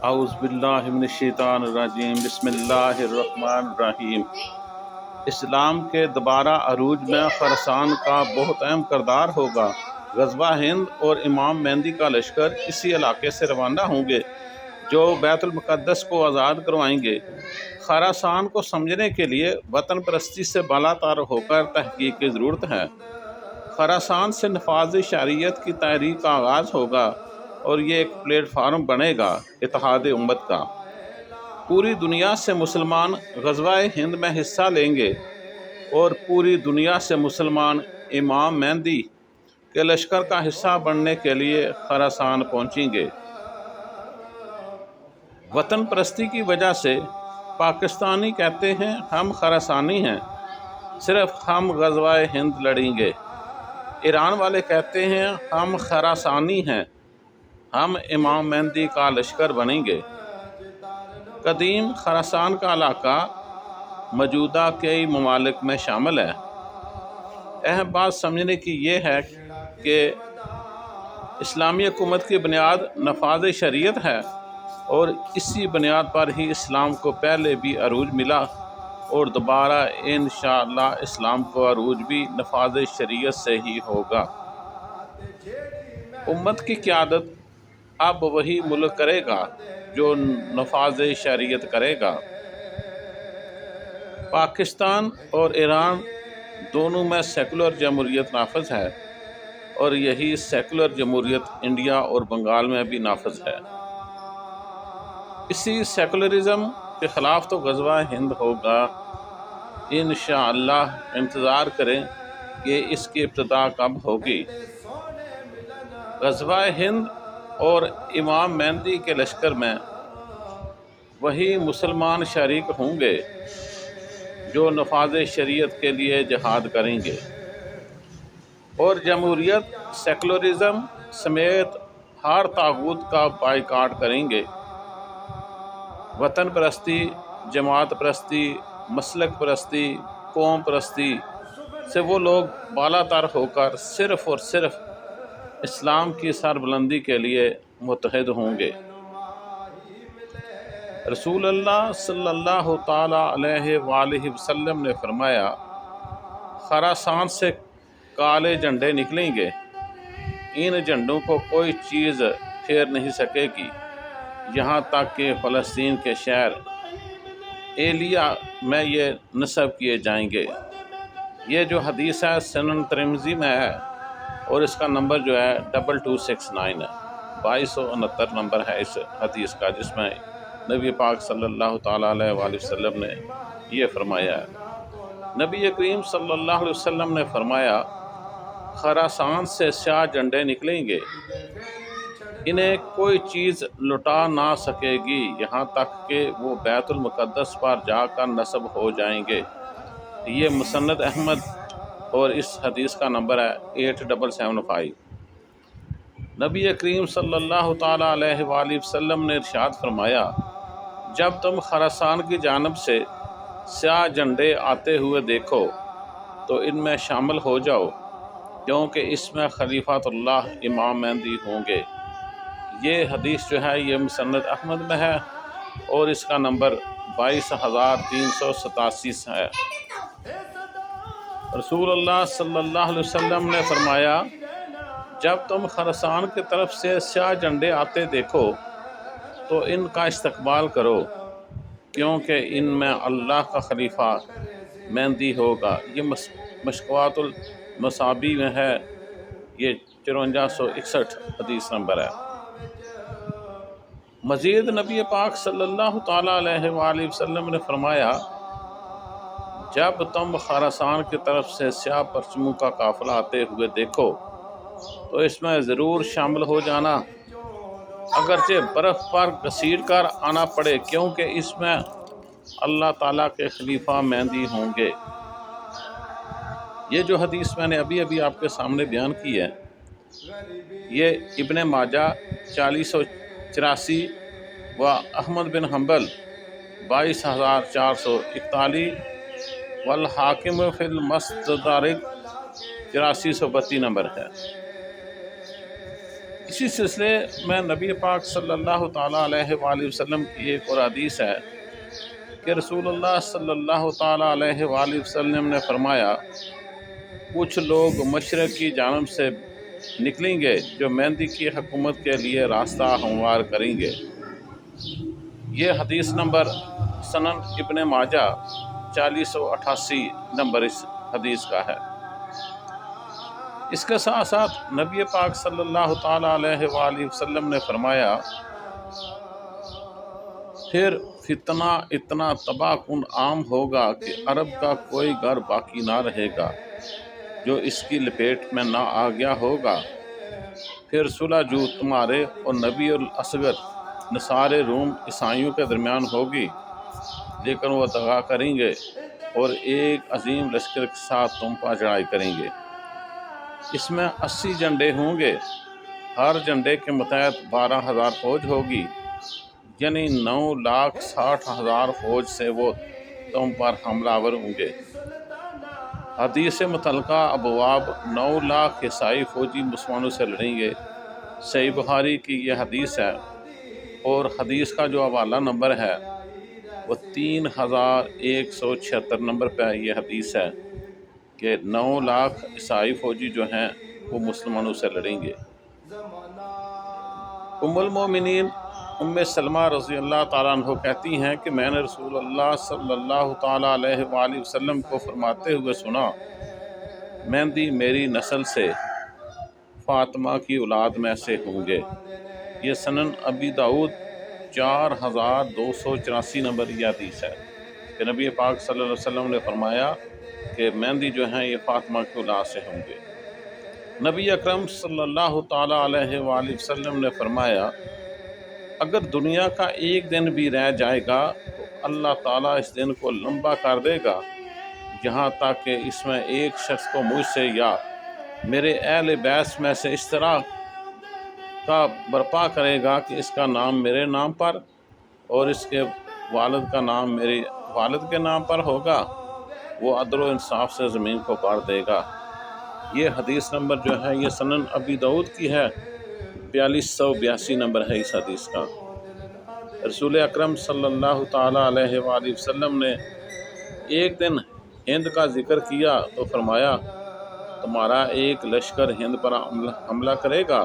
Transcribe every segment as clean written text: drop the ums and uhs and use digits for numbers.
اعوذ باللہ من الشیطان الرجیم بسم اللہ الرحمن الرحیم۔ اسلام کے دوبارہ عروج میں خراسان کا بہت اہم کردار ہوگا۔ غزوہ ہند اور امام مہدی کا لشکر اسی علاقے سے روانہ ہوں گے جو بیت المقدس کو آزاد کروائیں گے۔ خراسان کو سمجھنے کے لیے وطن پرستی سے بالاتر ہو کر تحقیق کی ضرورت ہے۔ خراسان سے نفاذ شریعت کی تحریک کا آغاز ہوگا اور یہ ایک پلیٹ فارم بنے گا اتحاد امت کا۔ پوری دنیا سے مسلمان غزوہ ہند میں حصہ لیں گے اور پوری دنیا سے مسلمان امام مہدی کے لشکر کا حصہ بننے کے لیے خراسان پہنچیں گے۔ وطن پرستی کی وجہ سے پاکستانی کہتے ہیں ہم خراسانی ہیں، صرف ہم غزوہ ہند لڑیں گے۔ ایران والے کہتے ہیں ہم خراسانی ہیں، ہم امام مہدی کا لشکر بنیں گے۔ قدیم خراسان کا علاقہ موجودہ کئی ممالک میں شامل ہے۔ اہم بات سمجھنے کی یہ ہے کہ اسلامی حکومت کی بنیاد نفاذ شریعت ہے اور اسی بنیاد پر ہی اسلام کو پہلے بھی عروج ملا اور دوبارہ انشاءاللہ اسلام کو عروج بھی نفاذ شریعت سے ہی ہوگا۔ امت کی قیادت اب وہی ملک کرے گا جو نفاذ شریعت کرے گا۔ پاکستان اور ایران دونوں میں سیکولر جمہوریت نافذ ہے اور یہی سیکولر جمہوریت انڈیا اور بنگال میں بھی نافذ ہے۔ اسی سیکولرزم کے خلاف تو غزوہ ہند ہوگا۔ انشاءاللہ انتظار کریں کہ اس کی ابتدا کب ہوگی۔ غزوہ ہند اور امام مہدی کے لشکر میں وہی مسلمان شریک ہوں گے جو نفاذ شریعت کے لیے جہاد کریں گے اور جمہوریت، سیکولرزم سمیت ہر طاغوت کا بائیکاٹ کریں گے۔ وطن پرستی، جماعت پرستی، مسلک پرستی، قوم پرستی سے وہ لوگ بالاتر ہو کر صرف اور صرف اسلام کی سربلندی کے لیے متحد ہوں گے۔ رسول اللہ صلی اللہ تعالیٰ علیہ وآلہ وسلم نے فرمایا، خراسان سے کالے جھنڈے نکلیں گے، ان جھنڈوں کو کوئی چیز پھیر نہیں سکے گی یہاں تک کہ فلسطین کے شہر ایلیا میں یہ نصب کیے جائیں گے۔ یہ جو حدیث ہے سنن ترمذی میں ہے اور اس کا نمبر جو ہے 2269 ہے، 2269 نمبر ہے اس حدیث کا، جس میں نبی پاک صلی اللہ تعالیٰ علیہ وآلہ وسلم نے یہ فرمایا ہے۔ نبی کریم صلی اللہ علیہ وسلم نے فرمایا، خراسان سے سیاہ جھنڈے نکلیں گے، انہیں کوئی چیز لٹا نہ سکے گی یہاں تک کہ وہ بیت المقدس پر جا کر نصب ہو جائیں گے۔ یہ مسند احمد اور اس حدیث کا نمبر ہے 8775۔ نبی کریم صلی اللہ تعالیٰ علیہ وآلہ وسلم نے ارشاد فرمایا، جب تم خراسان کی جانب سے سیاہ جھنڈے آتے ہوئے دیکھو تو ان میں شامل ہو جاؤ، کیونکہ اس میں خلیفۃ اللہ امام مہدی ہوں گے۔ یہ حدیث جو ہے یہ مسند احمد میں ہے اور اس کا نمبر 22387 ہے۔ رسول اللہ صلی اللہ علیہ وسلم نے فرمایا، جب تم خراسان کی طرف سے سیاہ جھنڈے آتے دیکھو تو ان کا استقبال کرو، کیونککہ ان میں اللہ کا خلیفہ مہدی ہوگا۔ یہ مشکوات المصابیح میں ہے، یہ 5461 حدیث نمبر ہے۔ مزید نبی پاک صلی اللہ تعالیٰ علیہ وآلہ وسلم نے فرمایا، جب تم خراسان کی طرف سے سیاہ پرچموں کا قافلہ آتے ہوئے دیکھو تو اس میں ضرور شامل ہو جانا، اگرچہ برف پر گھسیٹ کر آنا پڑے، کیونکہ اس میں اللہ تعالیٰ کے خلیفہ مہدی ہوں گے۔ یہ جو حدیث میں نے ابھی آپ کے سامنے بیان کی ہے، یہ ابن ماجہ 4084 و احمد بن حنبل 22441 والحاکم فی المستدرک 8432 نمبر ہے۔ اسی سلسلے میں نبی پاک صلی اللہ تعالیٰ علیہ وآلہ وسلم کی ایک اور حدیث ہے کہ رسول اللہ صلی اللہ تعالیٰ علیہ وآلہ وسلم نے فرمایا، کچھ لوگ مشرق کی جانب سے نکلیں گے جو مہندی کی حکومت کے لیے راستہ ہموار کریں گے۔ یہ حدیث نمبر سنن ابن ماجہ 4088 نمبر اس حدیث کا ہے۔ اس کے ساتھ ساتھ نبی پاک صلی اللہ تعالیٰ علیہ وآلہ وسلم نے فرمایا، پھر فتنہ اتنا تباہ کن عام ہوگا کہ عرب کا کوئی گھر باقی نہ رہے گا جو اس کی لپیٹ میں نہ آ گیا ہوگا۔ پھر صلح جو تمہارے اور نبی الاصغر نصارے روم عیسائیوں کے درمیان ہوگی، لیکن وہ دغا کریں گے اور ایک عظیم لشکر کے ساتھ تم پر چڑھائی کریں گے۔ اس میں 80 جھنڈے ہوں گے، ہر جھنڈے کے متحد 12,000 فوج ہوگی، یعنی 9,60,000 فوج سے وہ تم پر حملہ آور ہوں گے۔ حدیث متعلقہ ابواب 9 لاکھ عیسائی فوجی مسلمانوں سے لڑیں گے۔ صحیح بخاری کی یہ حدیث ہے اور حدیث کا جو حوالہ نمبر ہے وہ 3176 نمبر پہ یہ حدیث ہے کہ 9 لاکھ عیسائی فوجی جو ہیں وہ مسلمانوں سے لڑیں گے۔ ام المومنین ام سلمہ رضی اللہ تعالیٰ عنہ کہتی ہیں کہ میں نے رسول اللہ صلی اللہ تعالیٰ علیہ وآلہ وسلم کو فرماتے ہوئے سنا، مہندی میری نسل سے فاطمہ کی اولاد میں سے ہوں گے۔ یہ سنن ابی داؤد 4284 نمبر یہ حدیث ہے کہ نبی پاک صلی اللہ علیہ وسلم نے فرمایا کہ مہندی جو ہیں یہ فاطمہ کی اولاد سے ہوں گے۔ نبی اکرم صلی اللہ تعالیٰ علیہ وآلہ وسلم نے فرمایا، اگر دنیا کا ایک دن بھی رہ جائے گا تو اللہ تعالیٰ اس دن کو لمبا کر دے گا، یہاں تک کہ اس میں ایک شخص کو مجھ سے یا میرے اہل بیت میں سے اس طرح کا برپا کرے گا کہ اس کا نام میرے نام پر اور اس کے والد کا نام میرے والد کے نام پر ہوگا، وہ عدل و انصاف سے زمین کو بھر دے گا۔ یہ حدیث نمبر جو ہے یہ سنن ابی داؤد کی ہے، 4282 نمبر ہے اس حدیث کا۔ رسول اکرم صلی اللہ تعالیٰ علیہ وآلہ وسلم نے ایک دن ہند کا ذکر کیا تو فرمایا، تمہارا ایک لشکر ہند پر حملہ کرے گا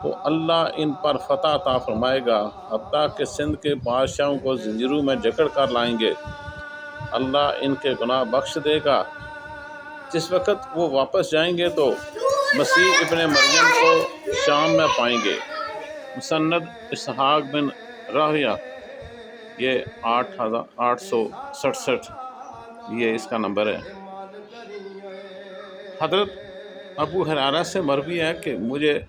تو اللہ ان پر فتح عطا فرمائے گا، حتیٰ کہ سندھ کے بادشاہوں کو زنجیروں میں جکڑ کر لائیں گے۔ اللہ ان کے گناہ بخش دے گا۔ جس وقت وہ واپس جائیں گے تو مسیح ابن مریم کو شام میں پائیں گے۔ مسند اسحاق بن راہویہ یہ 8867 یہ اس کا نمبر ہے۔ حضرت ابو ہریرہ سے مروی ہے کہ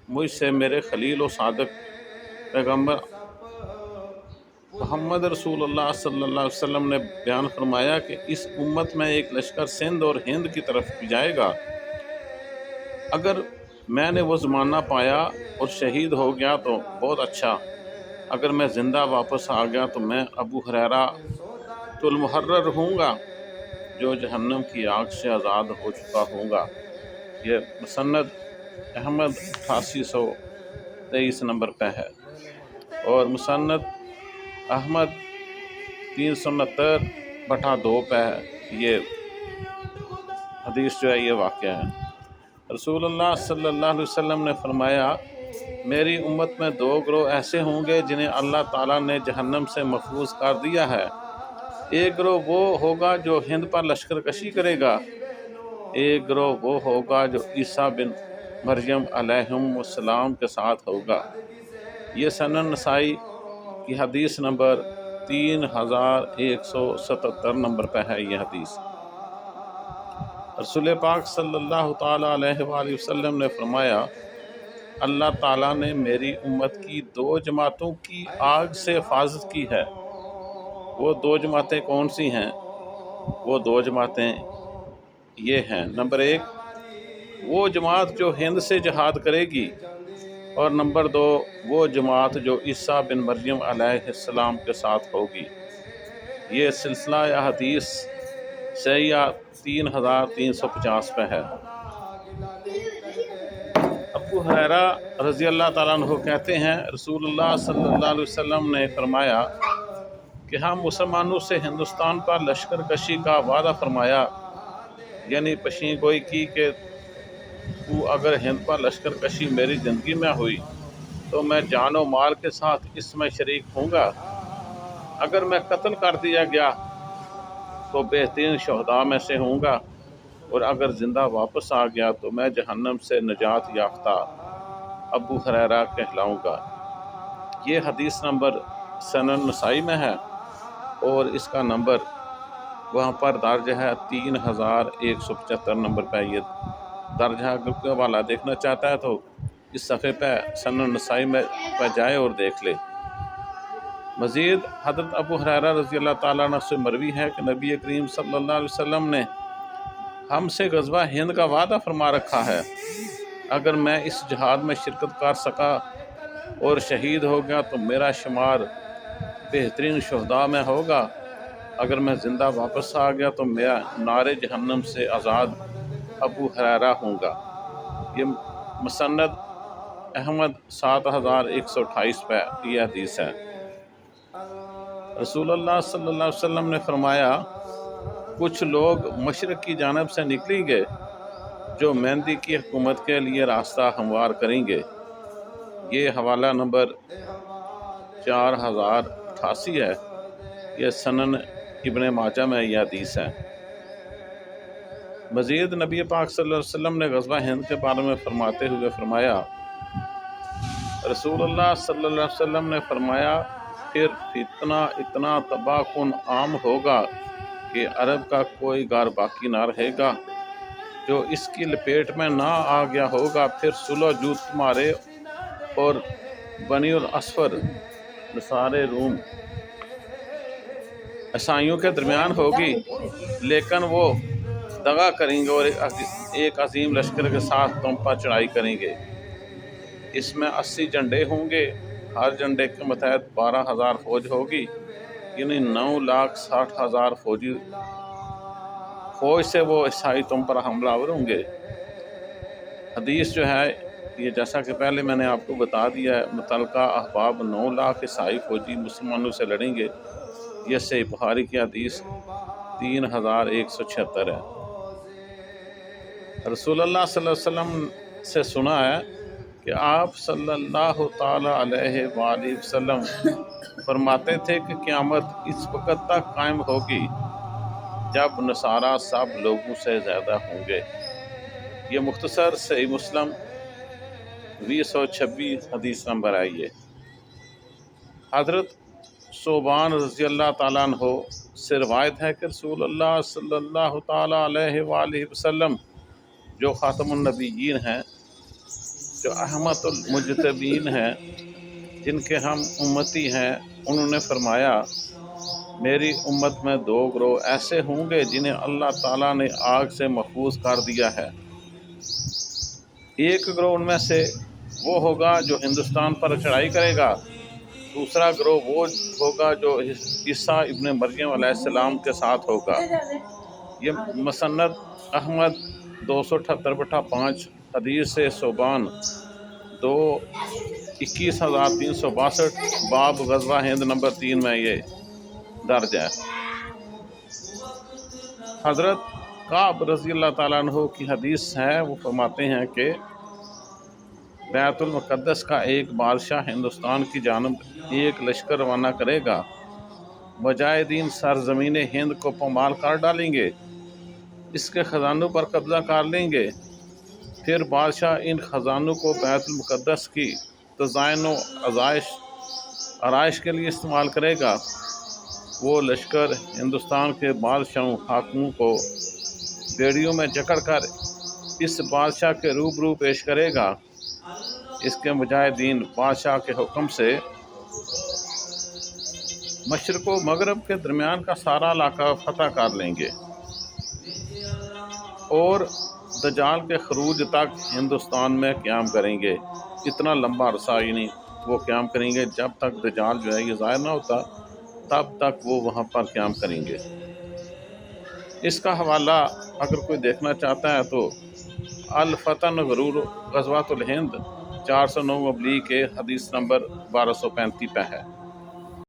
مجھ سے میرے خلیل و صادق پیغمبر محمد رسول اللہ صلی اللہ علیہ وسلم نے بیان فرمایا کہ اس امت میں ایک لشکر سندھ اور ہند کی طرف بھی جائے گا۔ اگر میں نے وہ زمانہ پایا اور شہید ہو گیا تو بہت اچھا، اگر میں زندہ واپس آ گیا تو میں ابو ہریرہ المحرر ہوں گا جو جہنم کی آگ سے آزاد ہو چکا ہوں گا۔ یہ مسند احمد 8823 نمبر پہ ہے اور مسند احمد 369/2 پہ ہے۔ یہ حدیث جو ہے یہ واقعہ ہے۔ رسول اللہ صلی اللہ علیہ وسلم نے فرمایا، میری امت میں 2 گروہ ایسے ہوں گے جنہیں اللہ تعالیٰ نے جہنم سے محفوظ کر دیا ہے۔ ایک گروہ وہ ہوگا جو ہند پر لشکر کشی کرے گا، ایک گروہ وہ ہوگا جو عیسیٰ بن مریم علیہم السلام کے ساتھ ہوگا۔ یہ سنن نسائی کی حدیث نمبر 3177 نمبر پہ ہے یہ حدیث۔ رسول پاک صلی اللہ تعالیٰ علیہ وآلہ وسلم نے فرمایا، اللہ تعالیٰ نے میری امت کی 2 جماعتوں کی آگ سے حفاظت کی ہے۔ وہ 2 جماعتیں کون سی ہیں؟ وہ 2 جماعتیں یہ ہیں، نمبر 1 وہ جماعت جو ہند سے جہاد کرے گی، اور نمبر 2 وہ جماعت جو عیسیٰ بن مریم علیہ السلام کے ساتھ ہوگی۔ یہ سلسلہ یا حدیث صحیح 3350 پہ ہے۔ اب ابو ہریرہ رضی اللہ تعالیٰ عنہ کہتے ہیں رسول اللہ صلی اللہ علیہ وسلم نے فرمایا کہ ہم مسلمانوں سے ہندوستان پر لشکر کشی کا وعدہ فرمایا، یعنی پیشین گوئی کی کہ تو اگر ہند پر لشکر کشی میری زندگی میں ہوئی تو میں جان و مال کے ساتھ اس میں شریک ہوں گا، اگر میں قتل کر دیا گیا تو بہترین شہداء میں سے ہوں گا، اور اگر زندہ واپس آ گیا تو میں جہنم سے نجات یافتہ ابو ہریرہ کہلاؤں گا۔ یہ حدیث نمبر سنن نسائی میں ہے اور اس کا نمبر وہاں پر درج ہے 3175 نمبر پہ یہ درج ہے۔ اگر کوئی حوالہ دیکھنا چاہتا ہے تو اس صفحے پہ سنن نسائی میں پہ جائے اور دیکھ لے۔ مزید حضرت ابو ہریرہ رضی اللہ تعالیٰ عنہ سے مروی ہے کہ نبی کریم صلی اللہ علیہ وسلم نے ہم سے غزوہ ہند کا وعدہ فرما رکھا ہے، اگر میں اس جہاد میں شرکت کر سکا اور شہید ہو گیا تو میرا شمار بہترین شہداء میں ہوگا، اگر میں زندہ واپس آ گیا تو میرا نار جہنم سے آزاد ابو ہریرہ ہوں گا۔ یہ مسند احمد 7128 پہ یہ حدیث ہے۔ رسول اللہ صلی اللہ علیہ وسلم نے فرمایا کچھ لوگ مشرق کی جانب سے نکلیں گے جو مہندی کی حکومت کے لیے راستہ ہموار کریں گے۔ یہ حوالہ نمبر 4088 ہے، یہ سنن ابن ماجہ میں یہ حدیث ہے۔ مزید نبی پاک صلی اللہ علیہ وسلم نے غزوہ ہند کے بارے میں فرماتے ہوئے فرمایا رسول اللہ صلی اللہ علیہ وسلم نے فرمایا پھر فتنہ اتنا تباہ کن عام ہوگا کہ عرب کا کوئی گھر باقی نہ رہے گا جو اس کی لپیٹ میں نہ آ گیا ہوگا، پھر صلح و جوت تمہارے اور بنی الاصفر نصارے روم عیسائیوں کے درمیان ہوگی، لیکن وہ دغا کریں گے اور ایک عظیم لشکر کے ساتھ تم پر چڑھائی کریں گے۔ اس میں 80 جھنڈے ہوں گے، ہر جھنڈے کے متحد 12,000 فوج ہوگی، یعنی 9,60,000 فوج سے وہ عیسائی تم پر حملہ آور ہوں گے۔ حدیث جو ہے یہ جیسا کہ پہلے میں نے آپ کو بتا دیا ہے، متعلقہ احباب 9 لاکھ عیسائی فوجی مسلمانوں سے لڑیں گے۔ یہ صحیح بخاری کی حدیث 3176 ہے۔ رسول اللہ صلی اللہ علیہ وسلم سے سنا ہے کہ آپ صلی اللہ تعالی علیہ وآلہ وسلم فرماتے تھے کہ قیامت اس وقت تک قائم ہوگی جب نصارہ سب لوگوں سے زیادہ ہوں گے۔ یہ مختصر صحیح مسلم 226 حدیث نمبر ہے۔ یہ حضرت ثوبان رضی اللہ تعالیٰ عنہ سے روایت ہے کہ رسول اللہ صلی اللہ تعالیٰ علیہ وآلہ وسلم جو خاتم النبیین ہیں، جو احمد المجتبین ہیں، جن کے ہم امتی ہیں، انہوں نے فرمایا میری امت میں 2 گروہ ایسے ہوں گے جنہیں اللہ تعالیٰ نے آگ سے محفوظ کر دیا ہے۔ ایک گروہ ان میں سے وہ ہوگا جو ہندوستان پر چڑھائی کرے گا، دوسرا گروہ وہ ہوگا جو عیسیٰ ابن مریم علیہ السلام کے ساتھ ہوگا۔ یہ مسند احمد 278/5 حدیث سے ثوبان 221,362 باب غزوہ ہند نمبر 3 میں یہ درج ہے۔ حضرت کعب رضی اللہ تعالیٰ عنہ کی حدیث ہے، وہ فرماتے ہیں کہ بیت المقدس کا ایک بادشاہ ہندوستان کی جانب ایک لشکر روانہ کرے گا، مجاہدین سرزمین ہند کو پامال کر ڈالیں گے، اس کے خزانوں پر قبضہ کر لیں گے، پھر بادشاہ ان خزانوں کو بیت المقدس کی تزائین و آرائش کے لیے استعمال کرے گا۔ وہ لشکر ہندوستان کے بادشاہوں حاکموں کو بیڑیوں میں جکڑ کر اس بادشاہ کے روبرو پیش کرے گا، اس کے مجاہدین بادشاہ کے حکم سے مشرق و مغرب کے درمیان کا سارا علاقہ فتح کر لیں گے اور دجال کے خروج تک ہندوستان میں قیام کریں گے۔ اتنا لمبا عرصہ یعنی وہ قیام کریں گے، جب تک دجال جو ہے یہ ظاہر نہ ہوتا تب تک وہ وہاں پر قیام کریں گے۔ اس کا حوالہ اگر کوئی دیکھنا چاہتا ہے تو الفتن غرور غزوات الہند 409 / کے حدیث نمبر 1235 پہ ہے۔